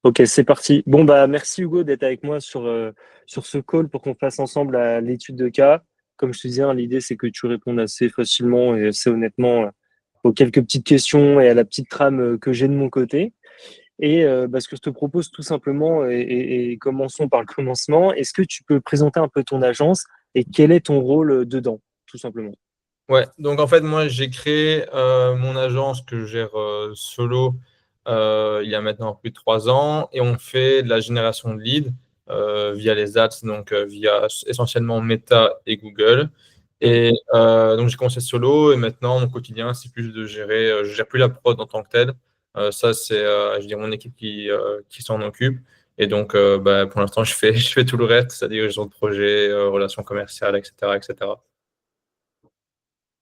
Ok, c'est parti. Bon, bah, merci Hugo d'être avec moi sur ce call pour qu'on fasse ensemble l'étude de cas. Comme je te disais, hein, l'idée, c'est que tu répondes assez facilement et assez honnêtement aux quelques petites questions et à la petite trame que j'ai de mon côté. Et bah, ce que je te propose tout simplement, et commençons par le commencement, est-ce que tu peux présenter un peu ton agence et quel est ton rôle dedans, tout simplement? Ouais, donc en fait, moi, j'ai créé mon agence que je gère solo il y a maintenant plus de 3 ans et on fait de la génération de leads via les ads, donc via essentiellement Meta et Google. Et donc, j'ai commencé solo et maintenant, mon quotidien, c'est plus de gérer, je gère plus la prod en tant que telle. Ça, c'est, je dirais, mon équipe qui s'en occupe. Et donc, bah, pour l'instant, je fais tout le reste, c'est-à-dire gestion de projet, relations commerciales, etc., etc.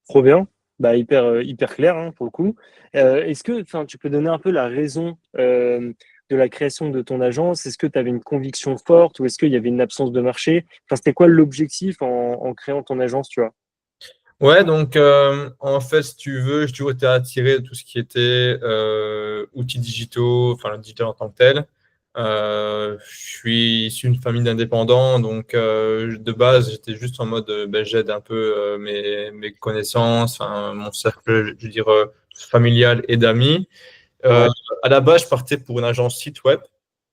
Trop bien, bah, hyper clair hein, pour le coup. Est-ce que enfin, tu peux donner un peu la raison de la création de ton agence? Est-ce que tu avais une conviction forte ou est-ce qu'il y avait une absence de marché? Enfin, c'était quoi l'objectif en créant ton agence, tu vois? Ouais, donc en fait, si tu veux, j'ai toujours été attiré de tout ce qui était outils digitaux, enfin le digital en tant que tel. Je suis issu d'une famille d'indépendants, donc de base, j'étais juste en mode ben, j'aide un peu mes connaissances, enfin, mon cercle, je veux dire, familial et d'amis. Euh, Ouais, à la base, je partais pour une agence site web.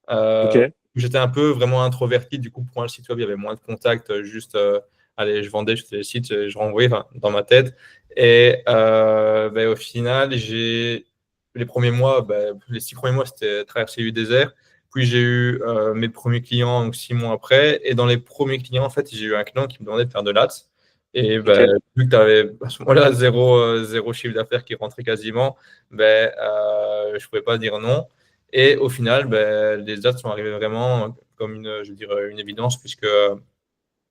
ok, J'étais un peu vraiment introverti, du coup, pour moi, le site web, il y avait moins de contacts, juste, allez, je vendais, je faisais des sites, je renvoyais enfin, dans ma tête. Et ben, au final, les premiers mois, ben, les 6 premiers mois, c'était traverser du désert. Puis j'ai eu mes premiers clients, donc 6 mois après. Et dans les premiers clients, en fait, j'ai eu un client qui me demandait de faire de l'ADS. Et ben, ok, vu que tu avais à ce moment-là zéro chiffre d'affaires qui rentrait quasiment, ben, je ne pouvais pas dire non. Et au final, ben, les dates sont arrivées vraiment comme je veux dire, une évidence, puisque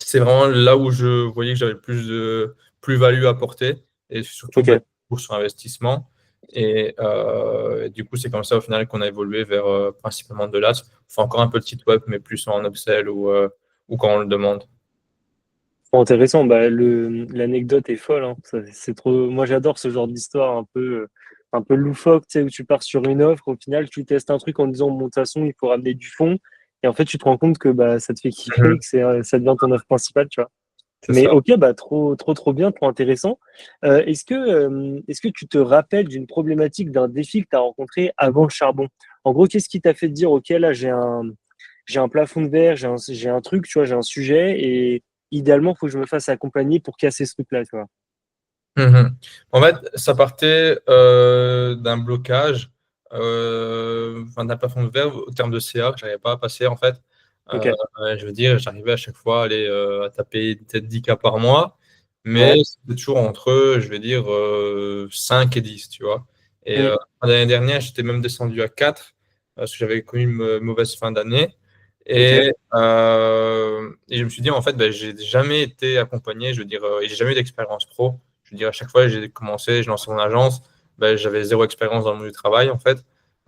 c'est vraiment là où je voyais que j'avais le plus de plus-value à apporter, et surtout ben, ok. pour son investissement. Et du coup, c'est comme ça au final qu'on a évolué vers principalement de l'AS. On fait encore un peu de site web, mais plus en upsell ou quand on le demande. Intéressant, bah, l'anecdote est folle, hein. C'est trop. Moi, j'adore ce genre d'histoire un peu loufoque, tu sais, où tu pars sur une offre, au final, tu testes un truc en disant, bon, de toute façon, il faut ramener du fond, et en fait, tu te rends compte que bah, ça te fait kiffer, Mhm. que ça devient ton offre principale, tu vois. C'est Mais ça. ok, bah, trop bien, trop intéressant. Est-ce que tu te rappelles d'une problématique, d'un défi que tu as rencontré avant le charbon? En gros, qu'est-ce qui t'a fait te dire, ok, là, j'ai un plafond de verre, j'ai un truc, tu vois, j'ai un sujet et idéalement, il faut que je me fasse accompagner pour casser ce truc-là, tu vois. Mhm. En fait, ça partait d'un blocage, enfin, d'un plafond de verre au terme de CA que j'arrivais pas à passer en fait. Ok. Euh, je veux dire, j'arrivais à chaque fois à aller à taper peut-être 10 cas par mois, mais Ouais. c'était toujours entre, je vais dire, 5 et 10, tu vois. Et Mm. l'année dernière, j'étais même descendu à 4 parce que j'avais connu une mauvaise fin d'année. Ok. Et je me suis dit, en fait, ben, j'ai jamais été accompagné, je veux dire, et j'ai jamais eu d'expérience pro. Je veux dire, à chaque fois que j'ai commencé, je lançais mon agence, ben, j'avais zéro expérience dans le monde du travail, en fait.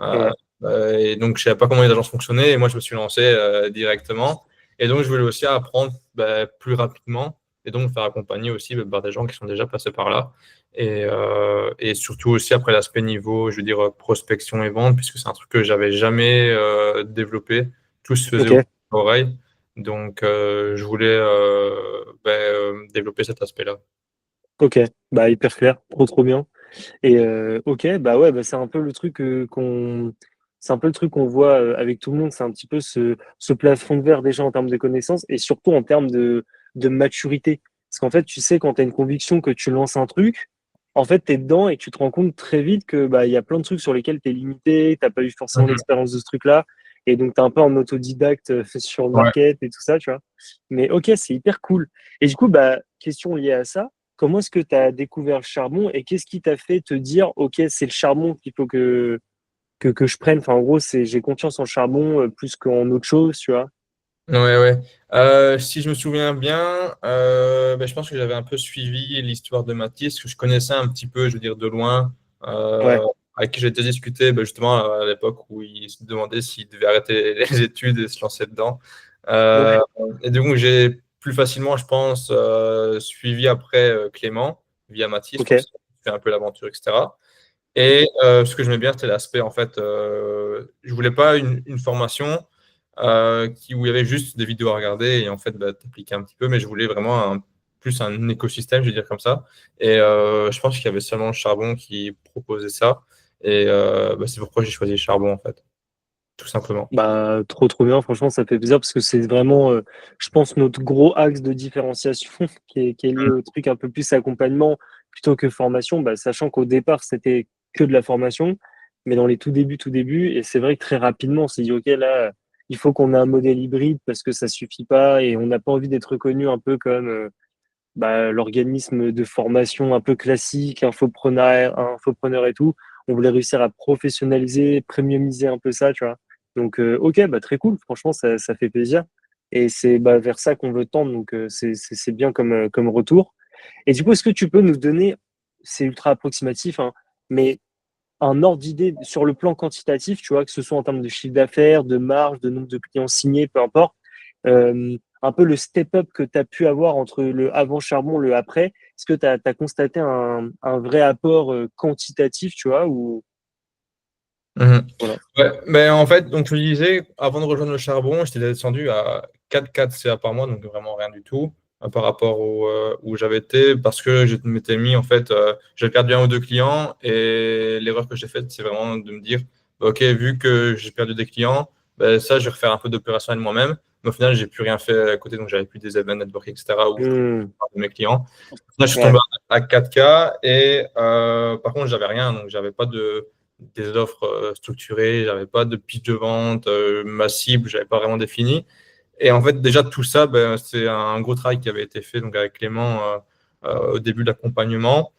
Euh, Ouais. et donc, je ne savais pas comment les agences fonctionnaient, et moi, je me suis lancé directement. Et donc, je voulais aussi apprendre ben, plus rapidement, et donc me faire accompagner aussi ben, par des gens qui sont déjà passés par là. Et surtout aussi après l'aspect niveau, je veux dire, prospection et vente, puisque c'est un truc que j'avais jamais développé. Tout se faisait au Ok. oreille. Donc, je voulais ben, développer cet aspect-là. Ok. Bah, hyper clair. Trop bien. Et ok, bah ouais, bah, c'est un peu le truc qu'on voit avec tout le monde. C'est un petit peu ce plafond de verre déjà en termes de connaissances et surtout en termes de maturité. Parce qu'en fait, tu sais, quand tu as une conviction que tu lances un truc, en fait, tu es dedans et tu te rends compte très vite que bah, il y a plein de trucs sur lesquels tu es limité, tu n'as pas eu forcément Mhm. l'expérience de ce truc-là. Et donc, tu es un peu en autodidacte sur le Ouais. market et tout ça, tu vois. Mais ok, c'est hyper cool. Et du coup, bah, question liée à ça. Comment est-ce que tu as découvert le charbon et qu'est-ce qui t'a fait te dire, OK, c'est le charbon qu'il faut que je prenne. Enfin, en gros, j'ai confiance en charbon plus qu'en autre chose, tu vois. Ouais, ouais. Si je me souviens bien, ben, je pense que j'avais un peu suivi l'histoire de Mathis, que je connaissais un petit peu, je veux dire, de loin, Ouais, avec qui j'ai déjà discuté ben, justement à l'époque où il se demandait s'il devait arrêter les études et se lancer dedans. Euh, ouais, et donc, j'ai plus facilement, je pense, suivi après Clément via Mathis, ok, donc ça fait un peu l'aventure, etc. Et ce que j'aimais bien, c'était l'aspect, en fait, je voulais pas une formation où il y avait juste des vidéos à regarder et en fait, bah, t'appliquer un petit peu, mais je voulais vraiment plus un écosystème, je vais dire comme ça. Et je pense qu'il y avait seulement le Charbon qui proposait ça. Et bah, c'est pourquoi j'ai choisi le Charbon, en fait, tout simplement. Bah, trop bien. Franchement, ça fait plaisir parce que c'est vraiment, je pense, notre gros axe de différenciation qui est lié au truc un peu plus accompagnement plutôt que formation. Bah, sachant qu'au départ, c'était que de la formation, mais dans les tout débuts, et c'est vrai que très rapidement, on s'est dit, OK, là, il faut qu'on ait un modèle hybride parce que ça suffit pas et on n'a pas envie d'être reconnu un peu comme bah, l'organisme de formation un peu classique, infopreneur et tout. On voulait réussir à professionnaliser, premiumiser un peu ça, tu vois. Donc, OK, bah, très cool. Franchement, ça fait plaisir. Et c'est bah, vers ça qu'on veut tendre. Donc, c'est bien comme retour. Et du coup, est-ce que tu peux nous donner, c'est ultra approximatif, hein, mais un ordre d'idée sur le plan quantitatif, tu vois, que ce soit en termes de chiffre d'affaires, de marge, de nombre de clients signés, peu importe, un peu le step-up que tu as pu avoir entre le avant Charbon, le après. Est-ce que tu as constaté un vrai apport quantitatif, tu vois, ou Mhm. voilà. Ouais, mais en fait, donc je disais, avant de rejoindre le Charbon, j'étais descendu à 4 CA par mois, donc vraiment rien du tout par rapport où j'avais été, parce que je m'étais mis, en fait, j'avais perdu un ou deux clients, et l'erreur que j'ai faite, c'est vraiment de me dire, bah, OK, vu que j'ai perdu des clients, ben, ça, je vais refaire un peu d'opérationnel moi-même, mais au final, j'ai plus rien fait à côté, donc j'avais plus des events network, etc., où je pouvais Hmm, parler de mes clients. Là, je suis ouais, tombé à 4K, et par contre, j'avais rien, donc j'avais pas des offres structurées, j'avais pas de pitch de vente, ma cible, j'avais pas vraiment défini. Et en fait, déjà tout ça, ben, c'est un gros travail qui avait été fait donc avec Clément au début de l'accompagnement.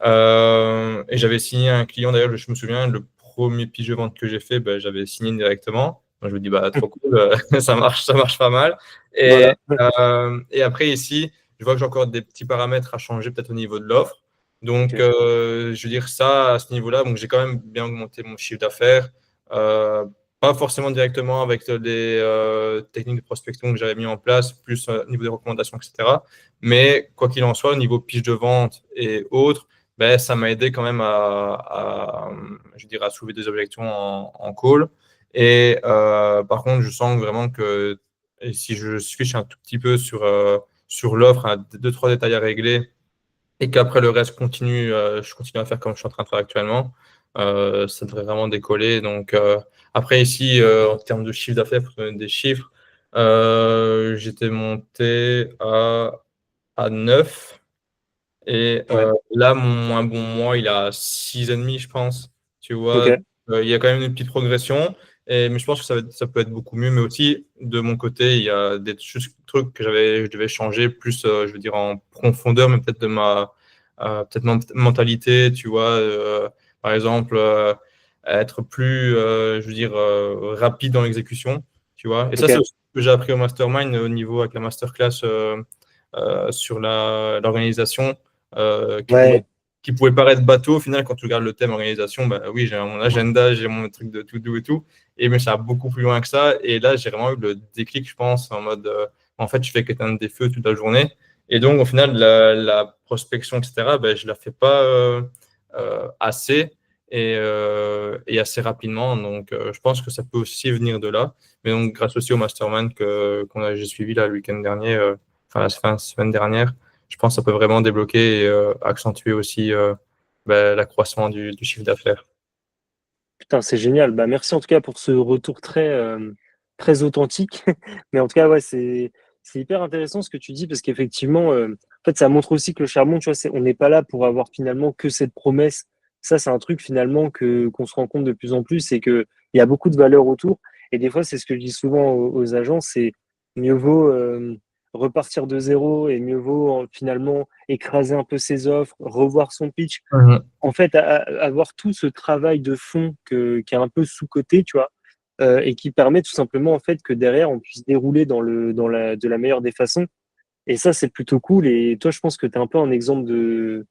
Et j'avais signé un client, d'ailleurs, je me souviens, le premier pitch de vente que j'ai fait, ben, j'avais signé directement. Donc, je me dis, bah, trop cool, ça marche pas mal. voilà. Et après, ici, je vois que j'ai encore des petits paramètres à changer, peut-être au niveau de l'offre. Donc, Ok. je veux dire, ça, à ce niveau-là, donc j'ai quand même bien augmenté mon chiffre d'affaires. Euh, Pas forcément directement avec les techniques de prospection que j'avais mis en place, plus au niveau des recommandations, etc. Mais quoi qu'il en soit, au niveau pitch de vente et autres, ben, ça m'a aidé quand même je dirais, à soulever des objections en call. Et par contre, je sens vraiment que et si je switch un tout petit peu sur l'offre, deux, trois détails à régler, et qu'après le reste continue, je continue à faire comme je suis en train de faire actuellement, ça devrait vraiment décoller. Donc après ici, en termes de chiffre d'affaires, pour donner des chiffres, j'étais monté à 9. Et Ouais, là, mon moins bon mois, il a 6,5, je pense. Tu vois, ok. il y a quand même une petite progression. Mais je pense que ça peut être beaucoup mieux. Mais aussi, de mon côté, il y a des trucs que je devais changer plus, je veux dire, en profondeur, mais peut-être de peut-être mentalité, tu vois. Par exemple, être plus, je veux dire, rapide dans l'exécution, tu vois. Et ça, c'est Ok. aussi ce que j'ai appris au mastermind au niveau avec la masterclass sur l'organisation Ouais, qui pouvait paraître bateau. Au final, quand tu regardes le thème organisation, bah oui, j'ai mon agenda, j'ai mon truc de to-do et tout. Et mais ça va beaucoup plus loin que ça. Et là, j'ai vraiment eu le déclic, je pense, en mode, en fait, je fais qu'éteindre des feux toute la journée. Et donc, au final, la prospection, etc., ben, je ne la fais pas assez et assez rapidement. Donc, je pense que ça peut aussi venir de là. Mais donc, grâce aussi au mastermind j'ai suivi là, le week-end dernier, enfin la semaine dernière, je pense que ça peut vraiment débloquer et accentuer aussi l'accroissement du chiffre d'affaires. putain, c'est génial. Bah, merci en tout cas pour ce retour très authentique. Mais en tout cas, ouais, c'est hyper intéressant ce que tu dis parce qu'effectivement, en fait, ça montre aussi que le charbon, tu vois, on n'est pas là pour avoir finalement que cette promesse. Ça, c'est un truc finalement qu'on se rend compte de plus en plus, c'est que il y a beaucoup de valeurs autour. Et des fois, c'est ce que je dis souvent aux agents, c'est mieux vaut repartir de zéro et mieux vaut finalement écraser un peu ses offres, revoir son pitch Mhm. en fait, avoir tout ce travail de fond qui est un peu sous-coté, tu vois, et qui permet tout simplement, en fait, que derrière, on puisse dérouler de la meilleure des façons. Et ça, c'est plutôt cool. Et toi, je pense que tu es un peu un exemple de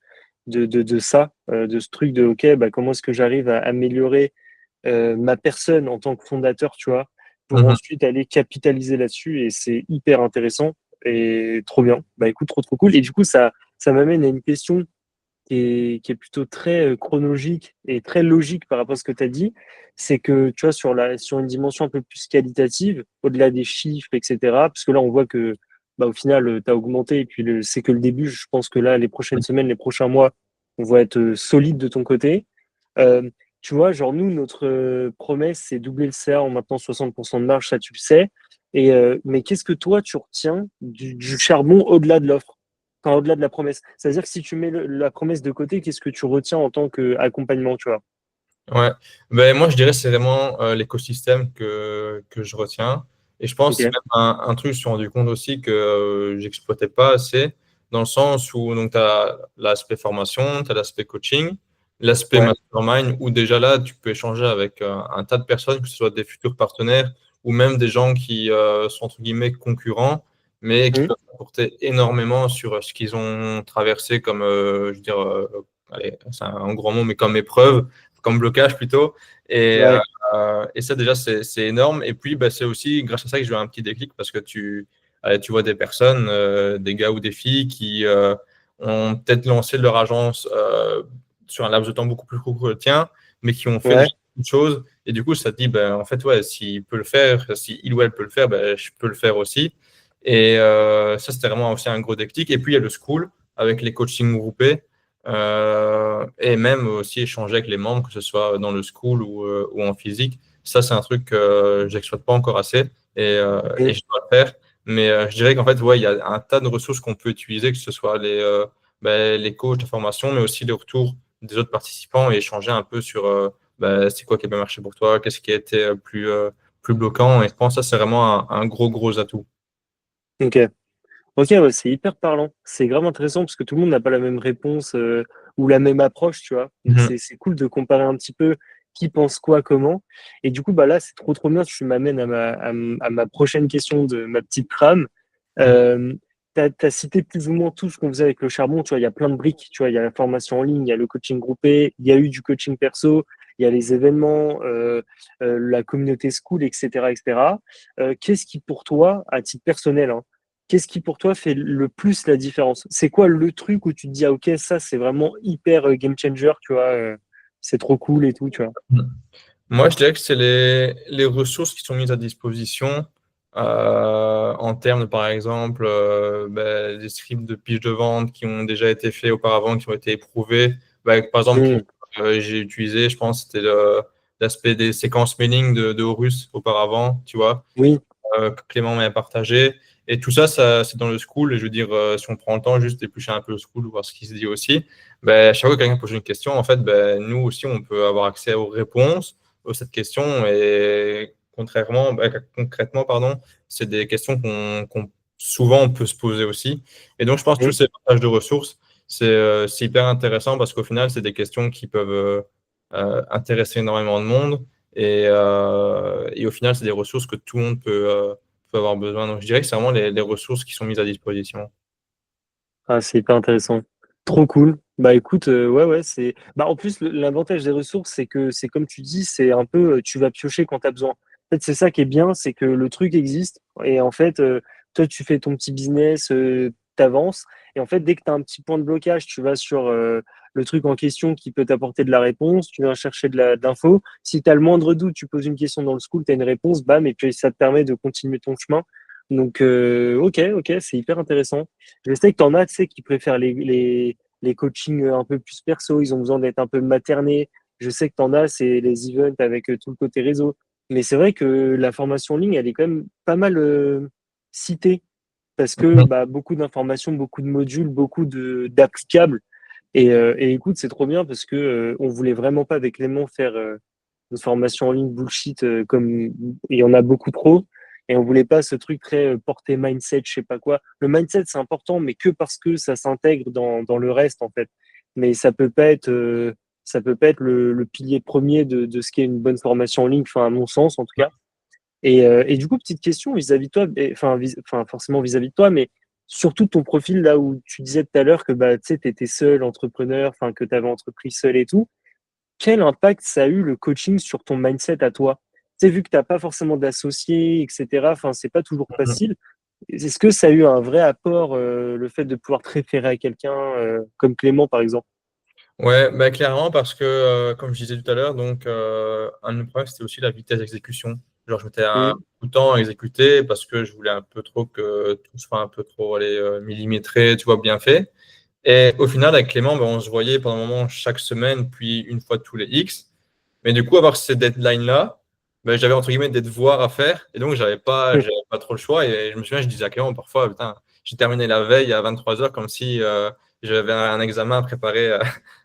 ça, de ce truc de, OK, bah, comment est-ce que j'arrive à améliorer ma personne en tant que fondateur, tu vois, pour Mhm. ensuite aller capitaliser là-dessus. Et c'est hyper intéressant et trop bien. Bah, écoute, trop cool. Et du coup, ça m'amène à une question qui est plutôt très chronologique et très logique par rapport à ce que tu as dit, c'est que tu vois, sur une dimension un peu plus qualitative, au-delà des chiffres, etc., parce que là, on voit que bah, au final, tu as augmenté et puis c'est que le début. Je pense que là, les prochaines semaines, les prochains mois, on va être solide de ton côté. Euh, Tu vois, genre nous, notre promesse, c'est doubler le CA en maintenant 60% de marge, ça tu le sais. Mais qu'est-ce que toi, tu retiens du charbon au-delà de l'offre, enfin, au-delà de la promesse? C'est-à-dire que si tu mets la promesse de côté, qu'est-ce que tu retiens en tant qu'accompagnement, tu vois? Ouais, ben, moi je dirais que c'est vraiment l'écosystème que je retiens. Et je pense que c'est Ok, même un truc que je me suis rendu compte aussi que j'exploitais pas assez, dans le sens où tu as l'aspect formation, tu as l'aspect coaching, l'aspect ouais. mastermind, où déjà là tu peux échanger avec un tas de personnes, que ce soit des futurs partenaires ou même des gens qui sont entre guillemets concurrents, mais qui Hmm. peuvent apporter énormément sur ce qu'ils ont traversé comme, je veux dire, allez, c'est un grand mot, mais comme épreuve comme blocage plutôt. Ouais, Et ça, déjà, c'est énorme. Et puis, bah, c'est aussi grâce à ça que j'ai eu un petit déclic parce que tu vois des personnes, des gars ou des filles qui ont peut-être lancé leur agence sur un laps de temps beaucoup plus court que le tien, mais qui ont fait déjà ouais. beaucoup de choses. Et du coup, ça te dit, ben, en fait, ouais, s'il peut le faire, si il ou elle peut le faire, ben, je peux le faire aussi. Et ça, c'était vraiment aussi un gros déclic. Et puis, il y a le school avec les coachings groupés. Et même aussi échanger avec les membres, que ce soit dans le school ou en physique. Ça, c'est un truc que j'exploite pas encore assez et Hmm. je dois le faire. Mais je dirais qu'en fait, ouais, il y a un tas de ressources qu'on peut utiliser, que ce soit les coachs, la formation, mais aussi les retours des autres participants et échanger un peu sur c'est quoi qui a bien marché pour toi, qu'est-ce qui a été plus bloquant. Et je pense que ça, c'est vraiment un gros, gros atout. Ok. Ok, ouais, c'est hyper parlant. C'est grave intéressant parce que tout le monde n'a pas la même réponse ou la même approche, tu vois. Donc Mhm. c'est cool de comparer un petit peu qui pense quoi, comment. Et du coup, bah là, c'est trop bien. Tu m'amènes à ma prochaine question de ma petite trame. Euh, t'as cité plus ou moins tout ce qu'on faisait avec le charbon. Tu vois, il y a plein de briques. Tu vois, il y a la formation en ligne, il y a le coaching groupé, il y a eu du coaching perso, il y a les événements, la communauté school, etc., etc. Qu'est-ce qui, pour toi, à titre personnel, hein, qu'est-ce qui pour toi fait le plus la différence? C'est quoi le truc où tu te dis, ah, ok, ça c'est vraiment hyper game changer, tu vois, c'est trop cool et tout, tu vois. Moi, je dirais que c'est les ressources qui sont mises à disposition en termes de, par exemple, des scripts de pitch de vente qui ont déjà été faits auparavant, qui ont été éprouvés. Par exemple, Hmm. j'ai utilisé, je pense, c'était l'aspect des séquences mailing de Horus auparavant, tu vois Oui, que Clément m'a partagé. Et tout ça, c'est dans le school. Et je veux dire, si on prend le temps juste d'éplucher un peu le school, voir ce qui se dit aussi, ben, à chaque fois que quelqu'un pose une question, en fait, ben, nous aussi, on peut avoir accès aux réponses à cette question. Et concrètement, pardon, c'est des questions souvent on peut se poser aussi. Et donc, je pense que tous hmm. ces partages de ressources, c'est hyper intéressant parce qu'au final, c'est des questions qui peuvent intéresser énormément de monde. Et au final, c'est des ressources que tout le monde peut avoir besoin. Donc, je dirais que c'est vraiment les ressources qui sont mises à disposition. Ah, c'est hyper intéressant. Trop cool. Bah écoute, ouais, ouais, c'est. Bah en plus, l'avantage des ressources, c'est que c'est comme tu dis, c'est un peu, tu vas piocher quand tu as besoin. En fait, c'est ça qui est bien, c'est que le truc existe. Et en fait, toi, tu fais ton petit business, t'avances. Et en fait, dès que tu as un petit point de blocage, tu vas sur le truc en question qui peut t'apporter de la réponse, tu viens chercher de l'info. Si tu as le moindre doute, tu poses une question dans le school, tu as une réponse, bam, et puis ça te permet de continuer ton chemin. Donc, ok, ok, c'est hyper intéressant. Je sais que tu en as, tu sais, qui préfèrent les coachings un peu plus perso, ils ont besoin d'être un peu maternés. Je sais que tu en as, c'est les events avec tout le côté réseau. Mais c'est vrai que la formation en ligne, elle est quand même pas mal citée parce que Mhm. bah, beaucoup d'informations, beaucoup de modules, beaucoup d'applicables. Et écoute, c'est trop bien parce que on voulait vraiment pas avec Clément faire une formation en ligne bullshit comme il y en a beaucoup trop. Et on voulait pas ce truc très porté mindset, je sais pas quoi. Le mindset, c'est important, mais que parce que ça s'intègre dans le reste, en fait. Mais ça peut pas être le pilier premier de ce qu'est une bonne formation en ligne, enfin, à mon sens, en tout cas. Et du coup, petite question vis-à-vis de toi, enfin, forcément vis-à-vis de toi, mais surtout ton profil, là où tu disais tout à l'heure que bah, tu sais, tu étais seul entrepreneur, enfin, que tu avais entrepris seul et tout. Quel impact ça a eu le coaching sur ton mindset à toi? Tu sais, vu que tu n'as pas forcément d'associés, etc., enfin, c'est pas toujours facile. Est-ce que ça a eu un vrai apport, le fait de pouvoir te référer à quelqu'un comme Clément, par exemple? Ouais, bah, clairement, parce que, comme je disais tout à l'heure, donc, un de mes problèmes, c'était aussi la vitesse d'exécution. Genre, je mettais Mm. beaucoup de temps à exécuter parce que je voulais un peu trop que tout soit un peu trop allez, millimétré, tu vois, bien fait. Et au final, avec Clément, ben, on se voyait pendant un moment chaque semaine, puis une fois tous les X. Mais du coup, avoir ces deadlines-là, ben, j'avais entre guillemets des devoirs à faire. Et donc, j'avais pas trop le choix. Et je me souviens, je disais à Clément parfois, putain, j'ai terminé la veille à 23 heures comme si j'avais un examen à préparer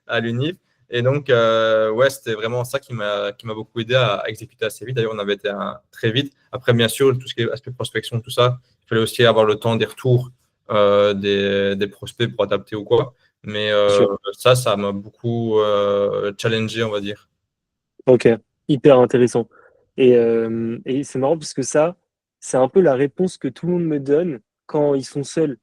à l'UNIF. Et donc, ouais, c'était vraiment ça qui m'a beaucoup aidé à exécuter assez vite. D'ailleurs, on avait été très vite. Après, bien sûr, tout ce qui est aspect prospection, tout ça, il fallait aussi avoir le temps des retours des prospects pour adapter ou quoi. Mais Sûr. ça m'a beaucoup challengé, on va dire. Ok, hyper intéressant. Et c'est marrant parce que ça, c'est un peu la réponse que tout le monde me donne quand ils sont seuls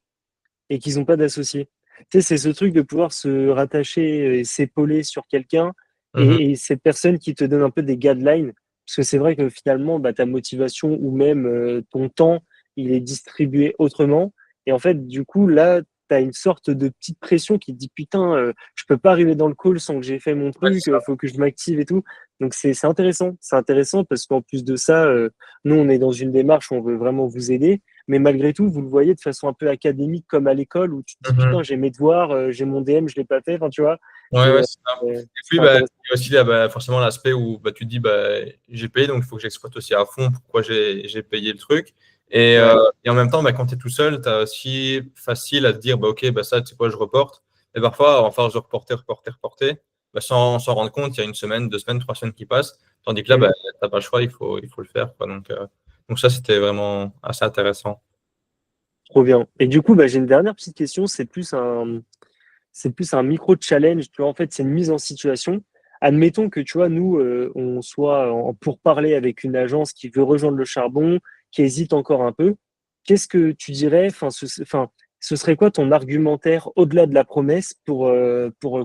et qu'ils n'ont pas d'associé. Tu sais, c'est ce truc de pouvoir se rattacher et s'épauler sur quelqu'un Mhm. et cette personne qui te donne un peu des guidelines. Parce que c'est vrai que finalement, bah, ta motivation ou même ton temps, il est distribué autrement. Et en fait, du coup, là, tu as une sorte de petite pression qui te dit, putain, je peux pas arriver dans le call sans que j'ai fait mon Ouais, truc, c'est ça. faut que je m'active et tout. Donc c'est intéressant. C'est intéressant parce qu'en plus de ça, nous, on est dans une démarche où on veut vraiment vous aider. Mais malgré tout, vous le voyez de façon un peu académique comme à l'école où tu te dis putain, Mhm. j'ai mes devoirs, j'ai mon DM, je l'ai pas fait, enfin tu vois. Ouais, Et ouais, c'est ça. Et puis, c'est bah, intéressant. il y a aussi là, bah, forcément l'aspect où bah, tu te dis bah, j'ai payé, donc il faut que j'exploite aussi à fond pourquoi j'ai payé le truc. Ouais. Et en même temps, bah, quand tu es tout seul, tu as aussi facile à te dire bah, ok, bah, ça, tu sais quoi, je reporte. Et parfois, en force de reporter, bah, sans s'en rendre compte, il y a une semaine, 2 semaines, 3 semaines qui passent. Tandis que là, bah, Mm. tu n'as pas le choix, il faut le faire, quoi. Donc ça, c'était vraiment assez intéressant. Trop bien. Et du coup, bah, j'ai une dernière petite question, c'est plus un micro-challenge, tu vois, en fait, c'est une mise en situation. Admettons que, tu vois, nous, on soit en pourparlers avec une agence qui veut rejoindre le charbon, qui hésite encore un peu. Qu'est-ce que tu dirais, enfin, ce serait quoi ton argumentaire au-delà de la promesse pour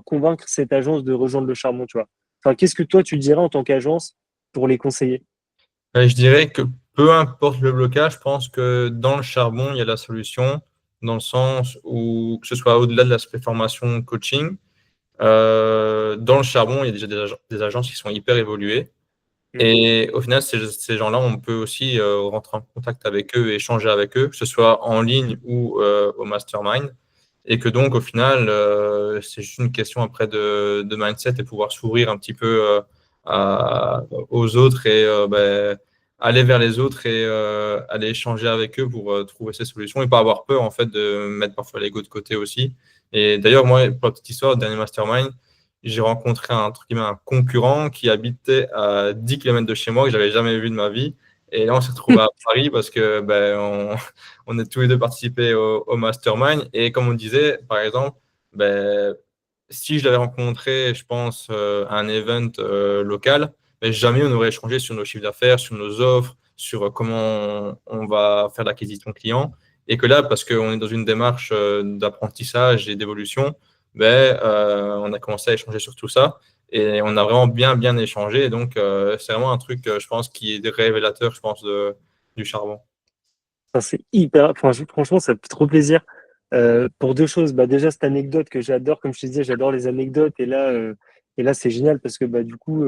convaincre cette agence de rejoindre le charbon, tu vois? Enfin, qu'est-ce que toi, tu dirais en tant qu'agence pour les conseiller? Je dirais que peu importe le blocage, je pense que dans le charbon, il y a la solution, dans le sens où, que ce soit au-delà de l'aspect formation, coaching, dans le charbon, il y a déjà des agences qui sont hyper évoluées. Mm. Et au final, ces gens-là, on peut aussi rentrer en contact avec eux et échanger avec eux, que ce soit en ligne ou au mastermind. Et que donc, au final, c'est juste une question après de mindset et pouvoir s'ouvrir un petit peu aux autres et aller vers les autres et aller échanger avec eux pour trouver ces solutions et pas avoir peur, en fait, de mettre parfois l'ego de côté aussi. Et d'ailleurs, moi, pour la petite histoire, dernier mastermind, j'ai rencontré entre guillemets, un concurrent qui habitait à 10 km de chez moi, que j'avais jamais vu de ma vie. Et là, on s'est retrouvé à Paris parce que on a tous les deux participé au mastermind. Et comme on disait, par exemple, ben, si je l'avais rencontré, je pense, à un event local, ben, jamais on aurait échangé sur nos chiffres d'affaires, sur nos offres, sur comment on va faire l'acquisition client. Et que là, parce qu'on est dans une démarche d'apprentissage et d'évolution, on a commencé à échanger sur tout ça. Et on a vraiment bien échangé. Et donc, c'est vraiment un truc, je pense, qui est révélateur, je pense, du charbon. Enfin, c'est hyper, franchement, ça fait trop plaisir. Pour deux choses. Bah, déjà, cette anecdote que j'adore, comme je te disais, j'adore les anecdotes. Et là c'est génial parce que bah, du coup,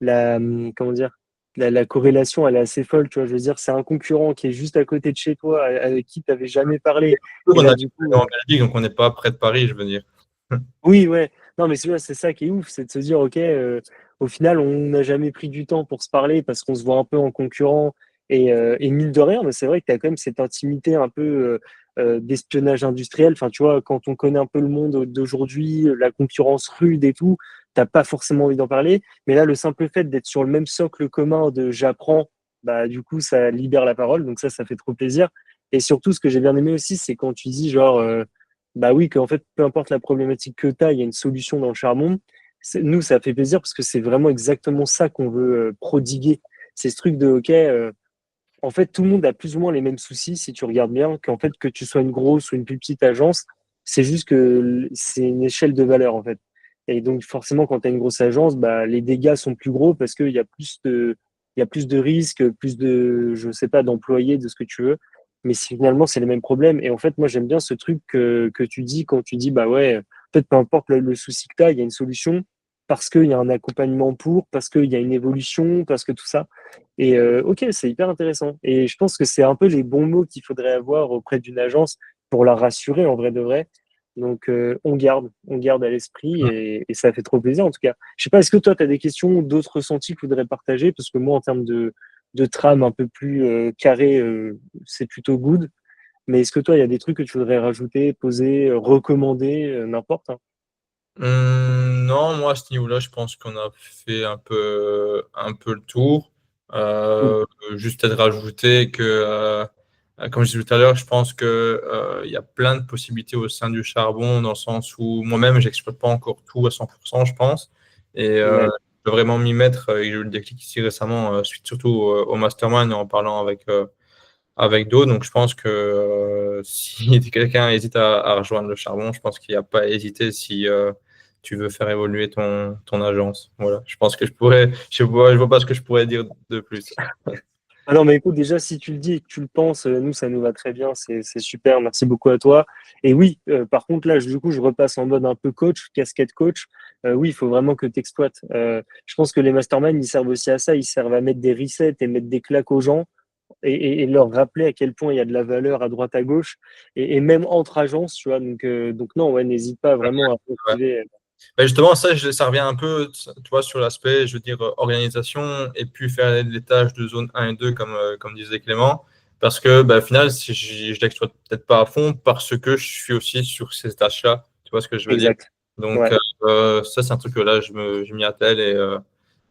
comment dire, la corrélation, elle est assez folle. Tu vois, je veux dire, c'est un concurrent qui est juste à côté de chez toi, avec qui tu n'avais jamais parlé. Et On là, a du coup, en Belgique, donc on n'est pas près de Paris, je veux dire. oui, ouais. Non, mais c'est ça qui est ouf, c'est de se dire, OK, au final, on n'a jamais pris du temps pour se parler parce qu'on se voit un peu en concurrent. Et mine de rien, mais c'est vrai que tu as quand même cette intimité un peu d'espionnage industriel. Enfin, tu vois, quand on connaît un peu le monde d'aujourd'hui, la concurrence rude et tout, t'as pas forcément envie d'en parler. Mais là, le simple fait d'être sur le même socle commun de j'apprends, bah, du coup, ça libère la parole. Donc ça fait trop plaisir. Et surtout, ce que j'ai bien aimé aussi, c'est quand tu dis genre, bah oui, qu'en fait, peu importe la problématique que tu as, il y a une solution dans le charbon. Nous, ça fait plaisir parce que c'est vraiment exactement ça qu'on veut prodiguer. C'est ce truc de, OK, en fait, tout le monde a plus ou moins les mêmes soucis si tu regardes bien, qu'en fait, que tu sois une grosse ou une plus petite agence, c'est juste que c'est une échelle de valeur, en fait. Et donc, forcément, quand tu as une grosse agence, bah, les dégâts sont plus gros parce il y a plus de risques, plus de, je sais pas, d'employés, de ce que tu veux. Mais finalement, c'est les mêmes problèmes. Et en fait, moi, j'aime bien ce truc que tu dis quand tu dis, bah ouais, fait, peu importe le souci que tu as, il y a une solution parce qu'il y a un accompagnement parce qu'il y a une évolution, parce que tout ça. Et ok, c'est hyper intéressant. Et je pense que c'est un peu les bons mots qu'il faudrait avoir auprès d'une agence pour la rassurer en vrai de vrai. Donc on garde à l'esprit et ça fait trop plaisir en tout cas. Je sais pas, est-ce que toi tu as des questions, d'autres ressentis que tu voudrais partager? Parce que moi en termes de trame un peu plus carré, c'est plutôt good. Mais est-ce que toi il y a des trucs que tu voudrais rajouter, poser, recommander, n'importe, hein? Non, moi à ce niveau-là, je pense qu'on a fait un peu le tour. Cool. Juste à rajouter que, comme je disais tout à l'heure, je pense que il y a plein de possibilités au sein du charbon, dans le sens où moi-même, j'exploite pas encore tout à 100%, je pense. Et Ouais, je dois vraiment m'y mettre. Et j'ai eu le déclic ici récemment, suite surtout au mastermind et en parlant avec d'autres. Donc, je pense que si quelqu'un hésite à rejoindre le charbon, je pense qu'il n'y a pas à hésiter si tu veux faire évoluer ton agence. Voilà. Je pense que je vois pas ce que je pourrais dire de plus. ah non, mais écoute, déjà, si tu le dis et que tu le penses, nous, ça nous va très bien, c'est super, merci beaucoup à toi. Et oui, par contre, là, du coup, je repasse en mode un peu coach, casquette coach. Oui, il faut vraiment que tu exploites. Je pense que les masterminds, ils servent aussi à ça, ils servent à mettre des resets et mettre des claques aux gens et leur rappeler à quel point il y a de la valeur à droite, à gauche, et même entre agences, tu vois. Donc non, ouais, n'hésite pas vraiment à Ouais. motiver. Ben justement, ça revient un peu, tu vois, sur l'aspect, je veux dire, organisation et puis faire les tâches de zone 1 et 2, comme disait Clément. Parce que, ben, au final, si je l'exploite peut-être pas à fond parce que je suis aussi sur ces tâches-là. Tu vois ce que je veux dire? Exact. Donc, Ouais. ça, c'est un truc que là, je m'y attelle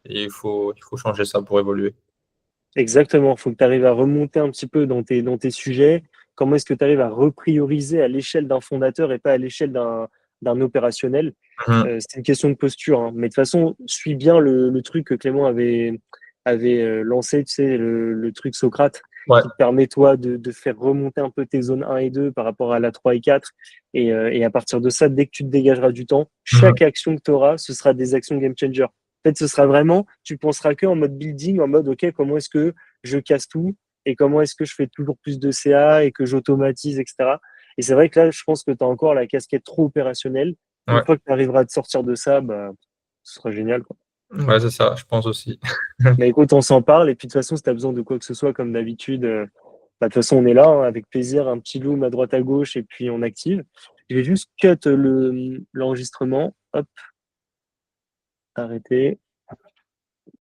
et il faut changer ça pour évoluer. Exactement, il faut que tu arrives à remonter un petit peu dans tes sujets. Comment est-ce que tu arrives à reprioriser à l'échelle d'un fondateur et pas à l'échelle d'un opérationnel? Mhm. C'est une question de posture, hein. Mais de toute façon, suis bien le truc que Clément avait lancé, tu sais, le truc Socrate, Ouais. qui te permet, toi, de faire remonter un peu tes zones 1 et 2 par rapport à la 3 et 4. Et à partir de ça, dès que tu te dégageras du temps, Mhm. chaque action que tu auras, ce sera des actions game changer. En fait, ce sera vraiment, tu penseras que en mode building, en mode, OK, comment est-ce que je casse tout et comment est-ce que je fais toujours plus de CA et que j'automatise, etc. Et c'est vrai que là, je pense que tu as encore la casquette trop opérationnelle. Une Ouais. fois que tu arriveras à te sortir de ça, bah, ce sera génial, quoi. Ouais, c'est ça, je pense aussi. Mais écoute, on s'en parle. Et puis, de toute façon, si tu as besoin de quoi que ce soit, comme d'habitude, bah, de toute façon, on est là, hein, avec plaisir, un petit loom à droite à gauche et puis on active. Je vais juste cut l'enregistrement. Hop, arrêter.